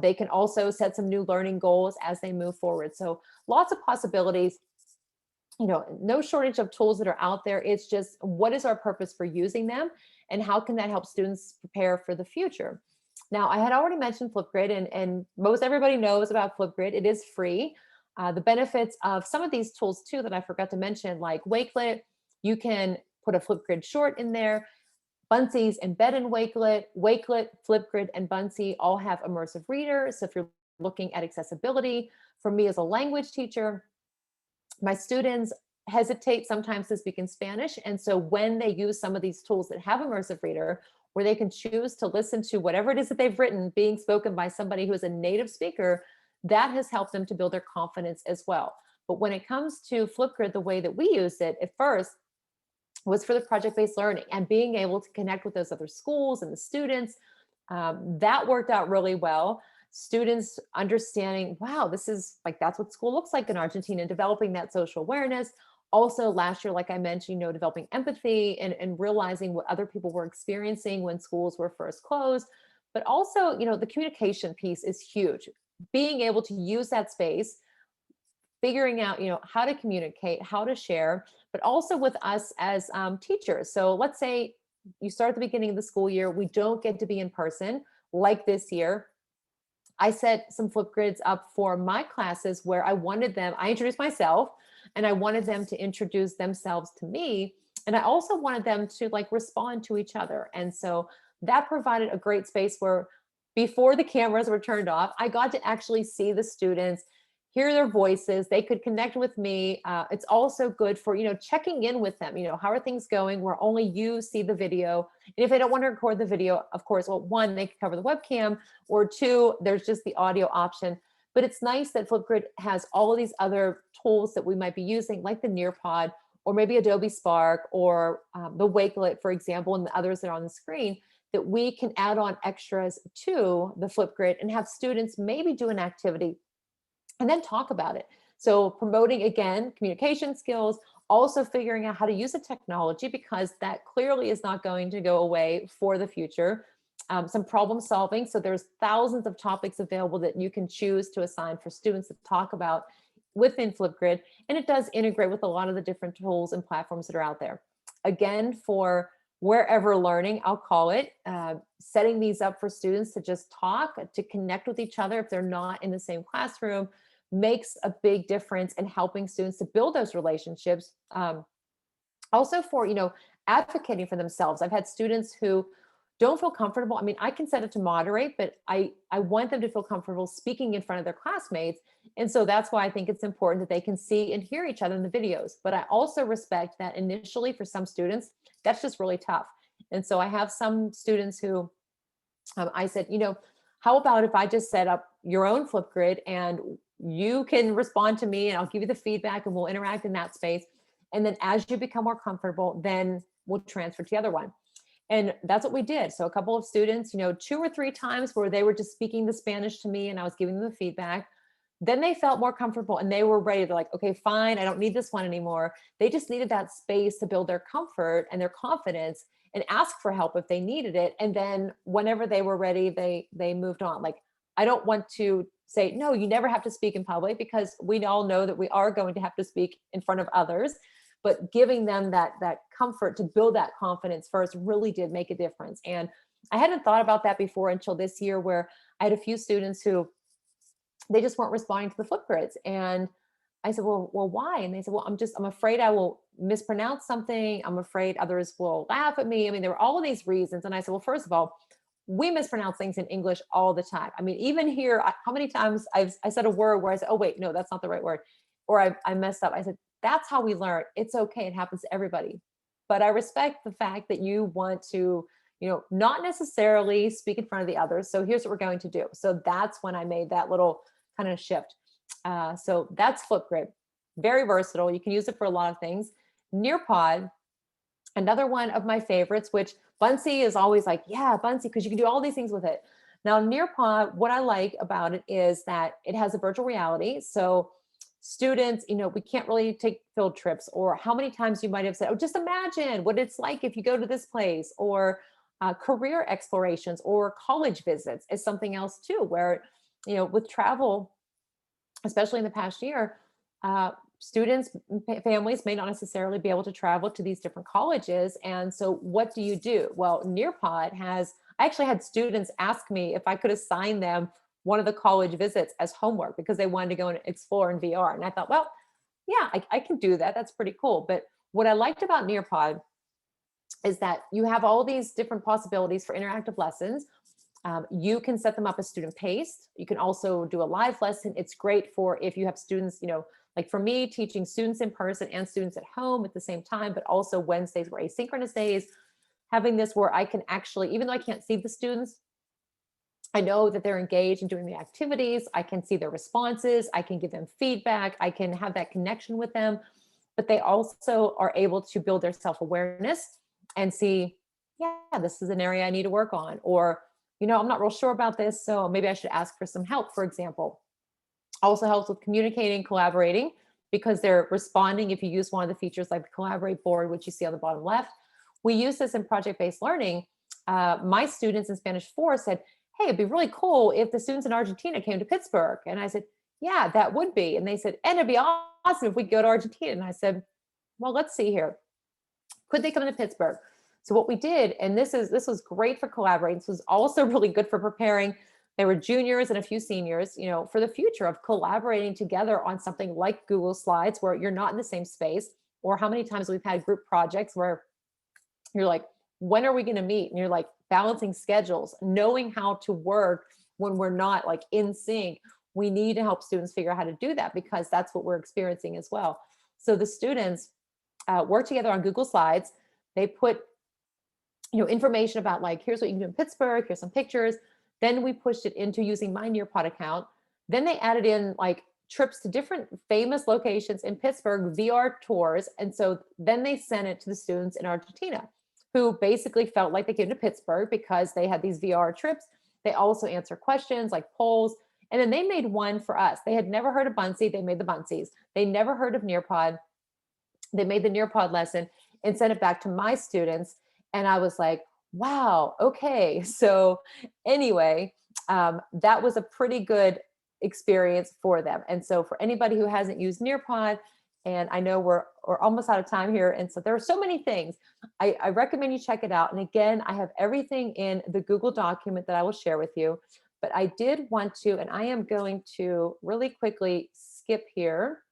They can also set some new learning goals as they move forward. So lots of possibilities, no shortage of tools that are out there. It's just, what is our purpose for using them, and how can that help students prepare for the future? Now, I had already mentioned Flipgrid, and most everybody knows about Flipgrid. It is free. The benefits of some of these tools too that I forgot to mention, like Wakelet, you can put a Flipgrid short in there. Buncee's embed in Wakelet. Wakelet, Flipgrid, and Buncee all have immersive readers. So if you're looking at accessibility, for me as a language teacher, my students hesitate sometimes to speak in Spanish. And so when they use some of these tools that have immersive reader, where they can choose to listen to whatever it is that they've written being spoken by somebody who is a native speaker, that has helped them to build their confidence as well. But when it comes to Flipgrid, the way that we used it at first was for the project-based learning and being able to connect with those other schools and the students. That worked out really well. Students understanding, wow, this is like, that's what school looks like in Argentina, and developing that social awareness. Also last year, like I mentioned, developing empathy and realizing what other people were experiencing when schools were first closed. But also, the communication piece is huge. Being able to use that space, figuring out, how to communicate, how to share, but also with us as teachers. So let's say you start at the beginning of the school year, we don't get to be in person like this year. I set some Flipgrids up for my classes where I introduced myself, and I wanted them to introduce themselves to me. And I also wanted them to like respond to each other. And so that provided a great space where, before the cameras were turned off, I got to actually see the students hear their voices. They could connect with me. It's also good for, checking in with them. How are things going where only you see the video? And if they don't want to record the video, of course, well, one, they can cover the webcam, or two, there's just the audio option. But it's nice that Flipgrid has all of these other tools that we might be using, like the Nearpod, or maybe Adobe Spark, or the Wakelet, for example, and the others that are on the screen, that we can add on extras to the Flipgrid and have students maybe do an activity and then talk about it. So promoting, again, communication skills, also figuring out how to use the technology, because that clearly is not going to go away for the future. Some problem solving. So there's thousands of topics available that you can choose to assign for students to talk about within Flipgrid. And it does integrate with a lot of the different tools and platforms that are out there. Again, for wherever learning, I'll call it, setting these up for students to just talk, to connect with each other if they're not in the same classroom, makes a big difference in helping students to build those relationships. Also for, advocating for themselves. I've had students who don't feel comfortable. I mean, I can set it to moderate, but I want them to feel comfortable speaking in front of their classmates. And so that's why I think it's important that they can see and hear each other in the videos. But I also respect that initially for some students, that's just really tough. And so I have some students who I said, how about if I just set up your own Flipgrid and you can respond to me and I'll give you the feedback and we'll interact in that space. And then as you become more comfortable, then we'll transfer to the other one. And that's what we did. So a couple of students, 2 or 3 times where they were just speaking the Spanish to me and I was giving them the feedback. Then they felt more comfortable and they were ready. They're like, okay, fine, I don't need this one anymore. They just needed that space to build their comfort and their confidence and ask for help if they needed it. And then whenever they were ready, they moved on. Like, I don't want to say, no, you never have to speak in public, because we all know that we are going to have to speak in front of others. But giving them that comfort to build that confidence first really did make a difference. And I hadn't thought about that before until this year, where I had a few students who they just weren't responding to the Flipgrids. And I said, well, why? And they said, well, I'm afraid I will mispronounce something. I'm afraid others will laugh at me. I mean, there were all of these reasons. And I said, well, first of all, we mispronounce things in English all the time. I mean, even here, how many times I said a word where I said, oh, wait, no, that's not the right word. Or I messed up. I said, that's how we learn. It's okay. It happens to everybody. But I respect the fact that you want to, not necessarily speak in front of the others. So here's what we're going to do. So that's when I made that little kind of shift. So that's Flipgrid. Very versatile. You can use it for a lot of things. Nearpod, another one of my favorites, which Bunsey is always like, yeah, Bunsey, because you can do all these things with it. Now, Nearpod, what I like about it is that it has a virtual reality. So students, we can't really take field trips, or how many times you might have said, oh, just imagine what it's like if you go to this place, or career explorations or college visits is something else too, where, with travel, especially in the past year, students, families may not necessarily be able to travel to these different colleges. And so what do you do? Well, Nearpod I actually had students ask me if I could assign them one of the college visits as homework because they wanted to go and explore in VR. And I thought, well, yeah, I can do that. That's pretty cool. But what I liked about Nearpod is that you have all these different possibilities for interactive lessons. You can set them up as student paced. You can also do a live lesson. It's great for if you have students, like for me, teaching students in person and students at home at the same time, but also Wednesdays were asynchronous days. Having this where I can actually, even though I can't see the students, I know that they're engaged in doing the activities. I can see their responses. I can give them feedback. I can have that connection with them, but they also are able to build their self-awareness and see, yeah, this is an area I need to work on, or, I'm not real sure about this, so maybe I should ask for some help, for example. Also helps with communicating, collaborating, because they're responding if you use one of the features like the collaborate board, which you see on the bottom left. We use this in project-based learning. My students in Spanish 4 said, hey, it'd be really cool if the students in Argentina came to Pittsburgh. And I said, yeah, that would be. And they said, and it'd be awesome if we go to Argentina. And I said, well, let's see here. Could they come to Pittsburgh? So what we did, and this was great for collaborating. This was also really good for preparing. There were juniors and a few seniors, for the future of collaborating together on something like Google Slides, where you're not in the same space. Or how many times we've had group projects where you're like, when are we going to meet? And you're like balancing schedules, knowing how to work when we're not like in sync, we need to help students figure out how to do that, because that's what we're experiencing as well. So the students work together on Google Slides. They put information about, like, here's what you can do in Pittsburgh, here's some pictures. Then we pushed it into using my Nearpod account. Then they added in like trips to different famous locations in Pittsburgh, VR tours. And so then they sent it to the students in Argentina, who basically felt like they came to Pittsburgh because they had these VR trips. They also answer questions like polls. And then they made one for us. They had never heard of Bunsey. They made the Bunseys. They never heard of Nearpod. They made the Nearpod lesson and sent it back to my students. And I was like, wow, okay. So anyway, that was a pretty good experience for them. And so for anybody who hasn't used Nearpod, and I know we're almost out of time here, and so there are so many things, I recommend you check it out. And again, I have everything in the Google document that I will share with you. But I did want to, and I am going to really quickly skip here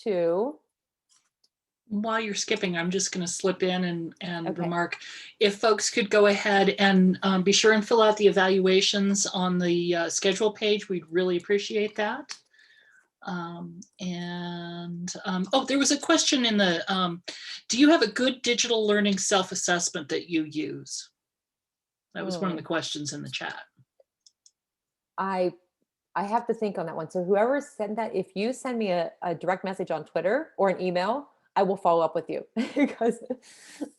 to. While you're skipping, I'm just going to slip in and Okay. remark, if folks could go ahead and be sure and fill out the evaluations on the schedule page, we'd really appreciate that. Oh, there was a question in the, do you have a good digital learning self-assessment that you use? That was one of the questions in the chat. I have to think on that one. So whoever sent that, if you send me a direct message on Twitter or an email, I will follow up with you, because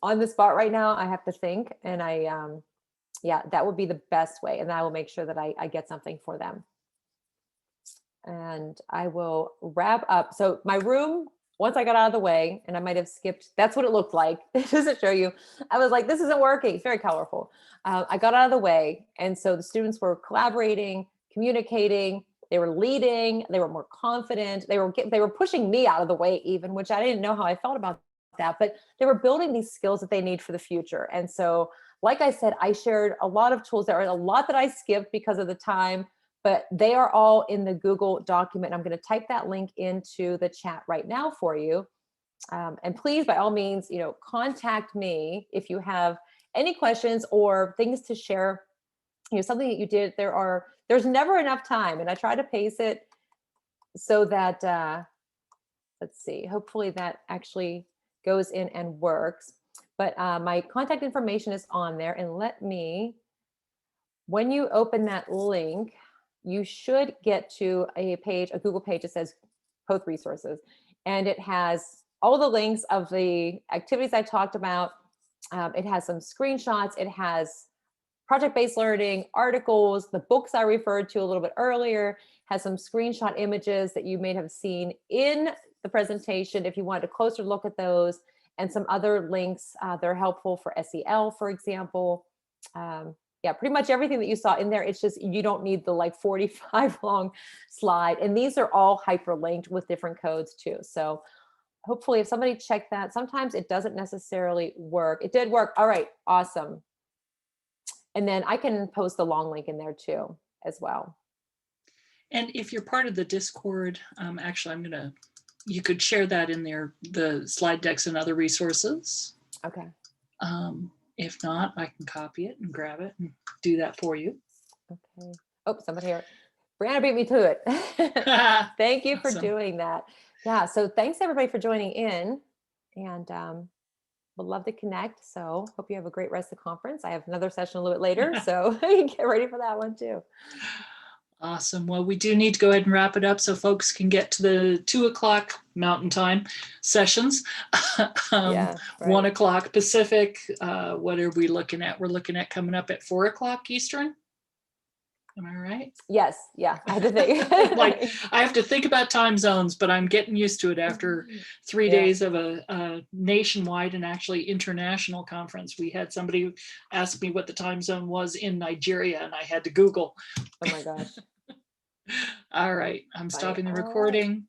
on the spot right now, I have to think. And yeah, that would be the best way. And I will make sure that I get something for them. And I will wrap up. So my room, once I got out of the way, and I might have skipped, that's what it looked like. It doesn't show you. I was like, this isn't working. It's very colorful. I got out of the way. And so the students were collaborating, communicating, they were leading, they were more confident. They were pushing me out of the way even, which I didn't know how I felt about that, but they were building these skills that they need for the future. And so, like I said, I shared a lot of tools. There are a lot that I skipped because of the time, but they are all in the Google document. I'm going to type that link into the chat right now for you. And please, by all means, contact me if you have any questions or things to share, something that you did. There's never enough time. And I try to pace it so that, let's see, hopefully that actually goes in and works. But my contact information is on there. And when you open that link, you should get to a Google page that says Poth resources. And it has all the links of the activities I talked about. It has some screenshots. It has project-based learning, articles, the books I referred to a little bit earlier, has some screenshot images that you may have seen in the presentation if you wanted a closer look at those, and some other links that are helpful for SEL, for example. Yeah, pretty much everything that you saw in there. It's just, you don't need the like 45 long slide. And these are all hyperlinked with different codes too. So hopefully if somebody checked that, sometimes it doesn't necessarily work. It did work. All right, awesome. And then I can post the long link in there too, as well. And if you're part of the Discord, actually, you could share that in there, the slide decks and other resources. Okay. If not, I can copy it and grab it and do that for you. Okay. Oh, somebody here. Brianna beat me to it. Thank you for doing that. Yeah. So thanks everybody for joining in, and would love to connect. So hope you have a great rest of the conference. I have another session a little bit later, so get ready for that one too. Awesome. Well, we do need to go ahead and wrap it up so folks can get to the 2 o'clock Mountain Time sessions. Yeah, right. 1 o'clock Pacific. What are we looking at? We're looking at coming up at 4 o'clock Eastern. Am I right? Yes. Yeah. I had to think. Like, I have to think about time zones, but I'm getting used to it after 3 days of a nationwide and actually international conference. We had somebody ask me what the time zone was in Nigeria, and I had to Google. Oh my gosh. All right. I'm stopping the recording.